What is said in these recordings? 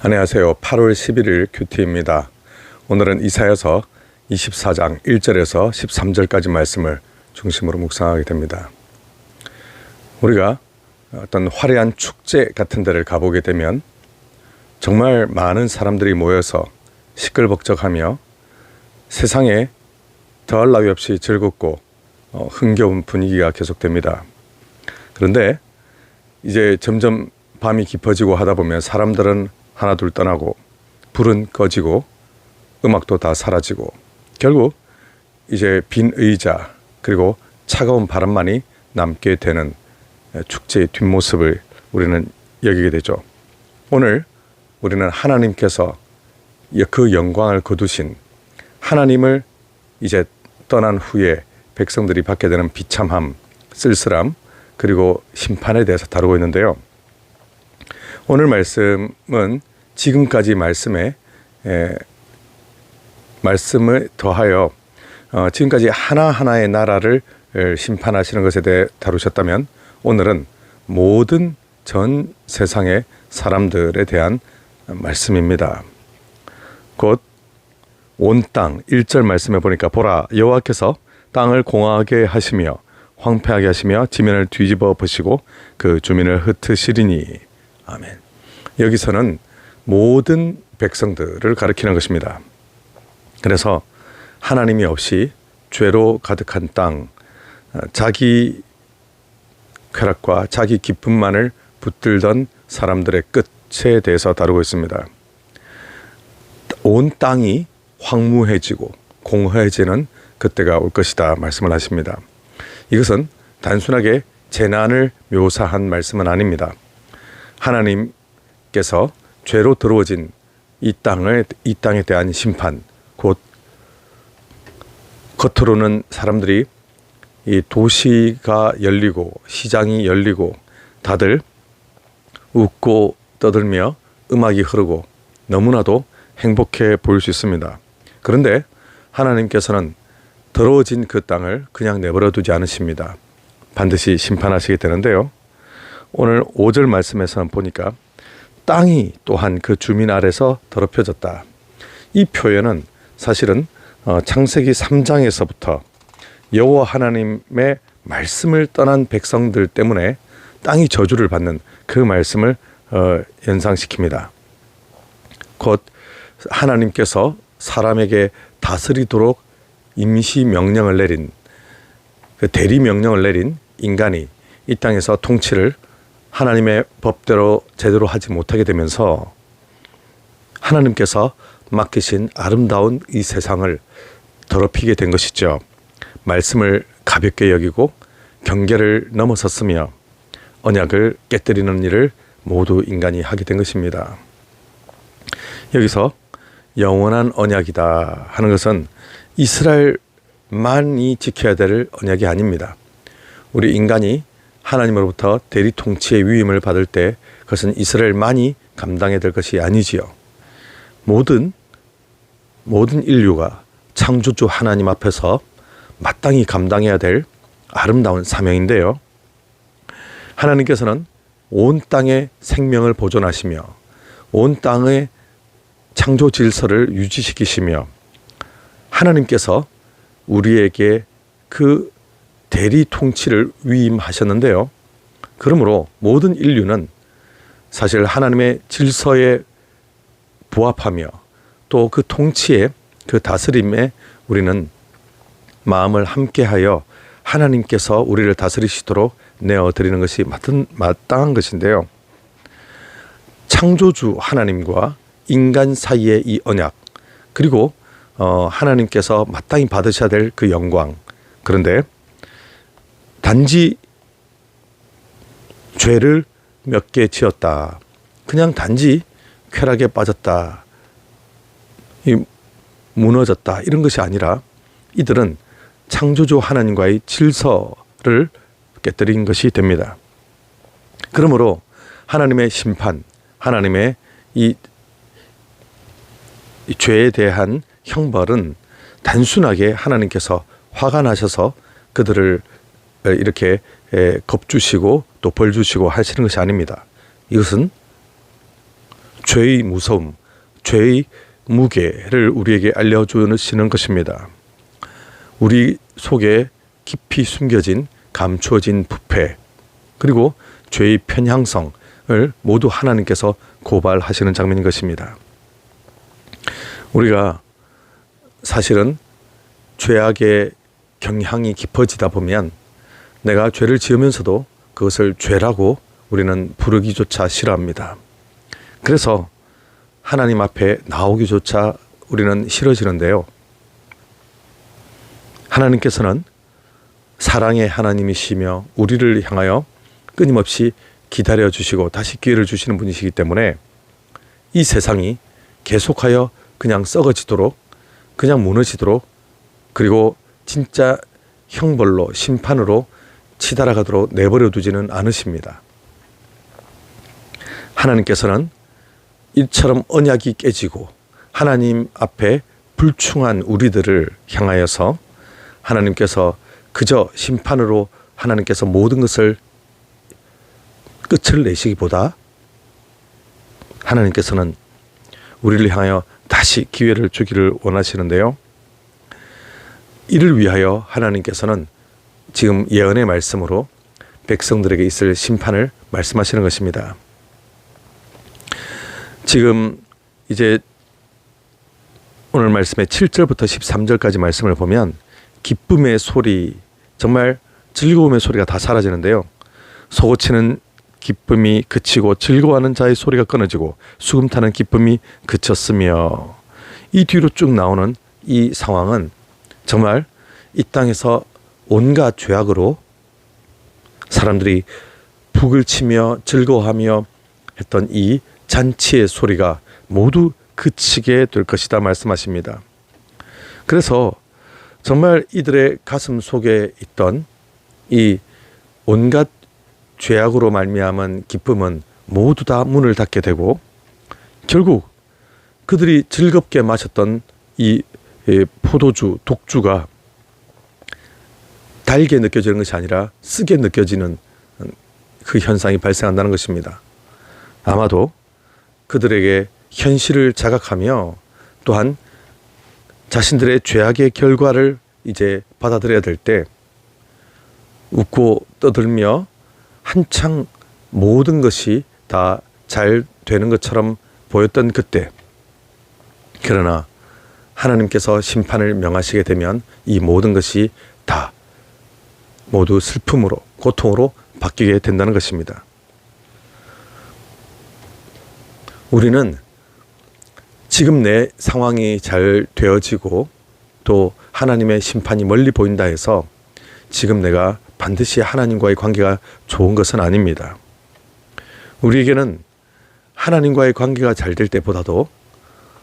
안녕하세요. 8월 11일 큐티입니다. 오늘은 이사야서 24장 1절에서 13절까지 말씀을 중심으로 묵상하게 됩니다. 우리가 어떤 화려한 축제 같은 데를 가보게 되면 정말 많은 사람들이 모여서 시끌벅적하며 세상에 더할 나위 없이 즐겁고 흥겨운 분위기가 계속됩니다. 그런데 이제 점점 밤이 깊어지고 하다 보면 사람들은 하나둘 떠나고 불은 꺼지고 음악도 다 사라지고 결국 이제 빈 의자 그리고 차가운 바람만이 남게 되는 축제의 뒷모습을 우리는 여기게 되죠. 오늘 우리는 하나님께서 그 영광을 거두신 하나님을 이제 떠난 후에 백성들이 받게 되는 비참함, 쓸쓸함 그리고 심판에 대해서 다루고 있는데요. 오늘 말씀은 지금까지 말씀을 더하여 지금까지 하나하나의 나라를 심판하시는 것에 대해 다루셨다면 오늘은 모든 전 세상의 사람들에 대한 말씀입니다. 곧 온 땅 1절 말씀에 보니까 보라 여호와께서 땅을 공하게 하시며 황폐하게 하시며 지면을 뒤집어 보시고 그 주민을 흩으시리니 아멘. 여기서는 모든 백성들을 가리키는 것입니다. 그래서 하나님이 없이 죄로 가득한 땅, 자기 쾌락과 자기 기쁨만을 붙들던 사람들의 끝에 대해서 다루고 있습니다. 온 땅이 황무해지고 공허해지는 그때가 올 것이다 말씀을 하십니다. 이것은 단순하게 재난을 묘사한 말씀은 아닙니다. 하나님께서 죄로 더러워진 이 땅에 대한 심판, 곧 겉으로는 사람들이 이 도시가 열리고 시장이 열리고 다들 웃고 떠들며 음악이 흐르고 너무나도 행복해 보일 수 있습니다. 그런데 하나님께서는 더러워진 그 땅을 그냥 내버려 두지 않으십니다. 반드시 심판하시게 되는데요. 오늘 5절 말씀에서는 보니까 땅이 또한 그 주민 아래서 더럽혀졌다. 이 표현은 사실은 창세기 3장에서부터 여호와 하나님의 말씀을 떠난 백성들 때문에 땅이 저주를 받는 그 말씀을 연상시킵니다. 곧 하나님께서 사람에게 다스리도록 임시 명령을 내린 그 대리 명령을 내린 인간이 이 땅에서 통치를 하나님의 법대로 제대로 하지 못하게 되면서 하나님께서 맡기신 아름다운 이 세상을 더럽히게 된 것이죠. 말씀을 가볍게 여기고 경계를 넘어섰으며 언약을 깨뜨리는 일을 모두 인간이 하게 된 것입니다. 여기서 영원한 언약이다 하는 것은 이스라엘만이 지켜야 될 언약이 아닙니다. 우리 인간이 하나님으로부터 대리 통치의 위임을 받을 때 그것은 이스라엘만이 감당해야 될 것이 아니지요. 모든 인류가 창조주 하나님 앞에서 마땅히 감당해야 될 아름다운 사명인데요. 하나님께서는 온 땅의 생명을 보존하시며 온 땅의 창조 질서를 유지시키시며 하나님께서 우리에게 그 대리 통치를 위임하셨는데요. 그러므로 모든 인류는 사실 하나님의 질서에 부합하며 또 그 통치에 그 다스림에 우리는 마음을 함께하여 하나님께서 우리를 다스리시도록 내어드리는 것이 마땅한 것인데요. 창조주 하나님과 인간 사이의 이 언약 그리고 하나님께서 마땅히 받으셔야 될 그 영광, 그런데 단지 죄를 몇 개 지었다, 그냥 단지 쾌락에 빠졌다, 무너졌다 이런 것이 아니라 이들은 창조주 하나님과의 질서를 깨뜨린 것이 됩니다. 그러므로 하나님의 심판, 하나님의 이 죄에 대한 형벌은 단순하게 하나님께서 화가 나셔서 그들을 이렇게 겁주시고 또 벌 주시고 하시는 것이 아닙니다. 이것은 죄의 무서움, 죄의 무게를 우리에게 알려주시는 것입니다. 우리 속에 깊이 숨겨진 감추어진 부패, 그리고 죄의 편향성을 모두 하나님께서 고발하시는 장면인 것입니다. 우리가 사실은 죄악의 경향이 깊어지다 보면 내가 죄를 지으면서도 그것을 죄라고 우리는 부르기조차 싫어합니다. 그래서 하나님 앞에 나오기조차 우리는 싫어지는데요. 하나님께서는 사랑의 하나님이시며 우리를 향하여 끊임없이 기다려주시고 다시 기회를 주시는 분이시기 때문에 이 세상이 계속하여 그냥 썩어지도록, 그냥 무너지도록, 그리고 진짜 형벌로, 심판으로 치달아가도록 내버려 두지는 않으십니다. 하나님께서는 이처럼 언약이 깨지고 하나님 앞에 불충한 우리들을 향하여서 하나님께서 그저 심판으로 하나님께서 모든 것을 끝을 내시기보다 하나님께서는 우리를 향하여 다시 기회를 주기를 원하시는데요. 이를 위하여 하나님께서는 지금 예언의 말씀으로 백성들에게 있을 심판을 말씀하시는 것입니다. 지금 이제 오늘 말씀의 7절부터 13절까지 말씀을 보면 기쁨의 소리, 정말 즐거움의 소리가 다 사라지는데요. 솟구치는 기쁨이 그치고 즐거워하는 자의 소리가 끊어지고 수금 타는 기쁨이 그쳤으며, 이 뒤로 쭉 나오는 이 상황은 정말 이 땅에서 온갖 죄악으로 사람들이 북을 치며 즐거워하며 했던 이 잔치의 소리가 모두 그치게 될 것이다 말씀하십니다. 그래서 정말 이들의 가슴 속에 있던 이 온갖 죄악으로 말미암은 기쁨은 모두 다 문을 닫게 되고, 결국 그들이 즐겁게 마셨던 이 포도주, 독주가 달게 느껴지는 것이 아니라 쓰게 느껴지는 그 현상이 발생한다는 것입니다. 아마도 그들에게 현실을 자각하며 또한 자신들의 죄악의 결과를 이제 받아들여야 될 때 웃고 떠들며 한창 모든 것이 다 잘 되는 것처럼 보였던 그때, 그러나 하나님께서 심판을 명하시게 되면 이 모든 것이 다 모두 슬픔으로, 고통으로 바뀌게 된다는 것입니다. 우리는 지금 내 상황이 잘 되어지고 또 하나님의 심판이 멀리 보인다 해서 지금 내가 반드시 하나님과의 관계가 좋은 것은 아닙니다. 우리에게는 하나님과의 관계가 잘 될 때보다도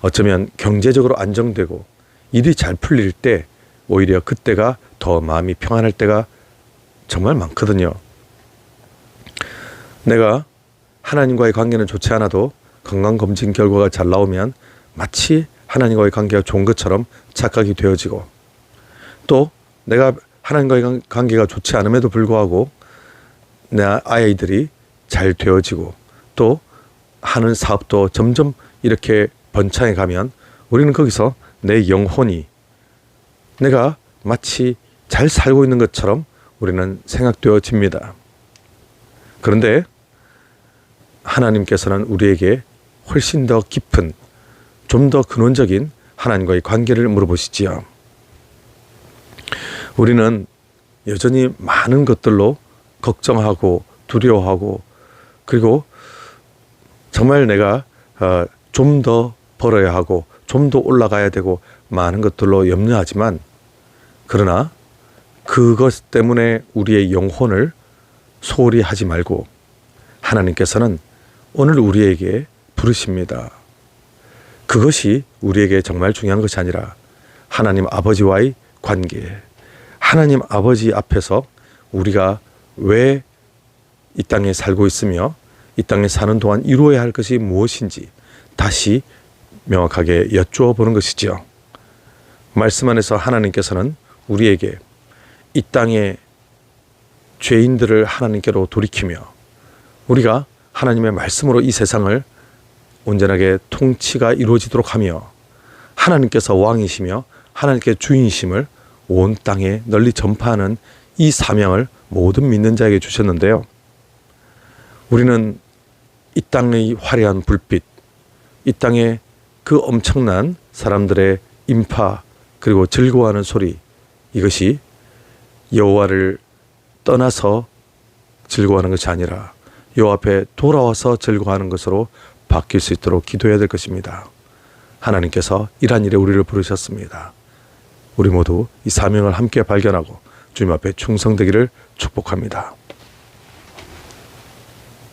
어쩌면 경제적으로 안정되고 일이 잘 풀릴 때 오히려 그때가 더 마음이 평안할 때가 정말 많거든요. 내가 하나님과의 관계는 좋지 않아도 건강검진 결과가 잘 나오면 마치 하나님과의 관계가 좋은 것처럼 착각이 되어지고, 또 내가 하나님과의 관계가 좋지 않음에도 불구하고 내 아이들이 잘 되어지고 또 하는 사업도 점점 이렇게 번창해 가면 우리는 거기서 내 영혼이 내가 마치 잘 살고 있는 것처럼 우리는 생각되어집니다. 그런데 하나님께서는 우리에게 훨씬 더 깊은, 좀 더 근원적인 하나님과의 관계를 물어보시지요. 우리는 여전히 많은 것들로 걱정하고 두려워하고, 그리고 정말 내가 좀 더 벌어야 하고 좀 더 올라가야 되고 많은 것들로 염려하지만, 그러나 그것 때문에 우리의 영혼을 소홀히 하지 말고 하나님께서는 오늘 우리에게 부르십니다. 그것이 우리에게 정말 중요한 것이 아니라 하나님 아버지와의 관계, 하나님 아버지 앞에서 우리가 왜 이 땅에 살고 있으며 이 땅에 사는 동안 이루어야 할 것이 무엇인지 다시 명확하게 여쭈어 보는 것이지요. 말씀 안에서 하나님께서는 우리에게 이 땅의 죄인들을 하나님께로 돌이키며 우리가 하나님의 말씀으로 이 세상을 온전하게 통치가 이루어지도록 하며 하나님께서 왕이시며 하나님께 주인이심을 온 땅에 널리 전파하는 이 사명을 모든 믿는 자에게 주셨는데요. 우리는 이 땅의 화려한 불빛, 이 땅의 그 엄청난 사람들의 인파 그리고 즐거워하는 소리, 이것이 여호와를 떠나서 즐거워하는 것이 아니라 여호와 앞에 돌아와서 즐거워하는 것으로 바뀔 수 있도록 기도해야 될 것입니다. 하나님께서 이러한 일에 우리를 부르셨습니다. 우리 모두 이 사명을 함께 발견하고 주님 앞에 충성되기를 축복합니다.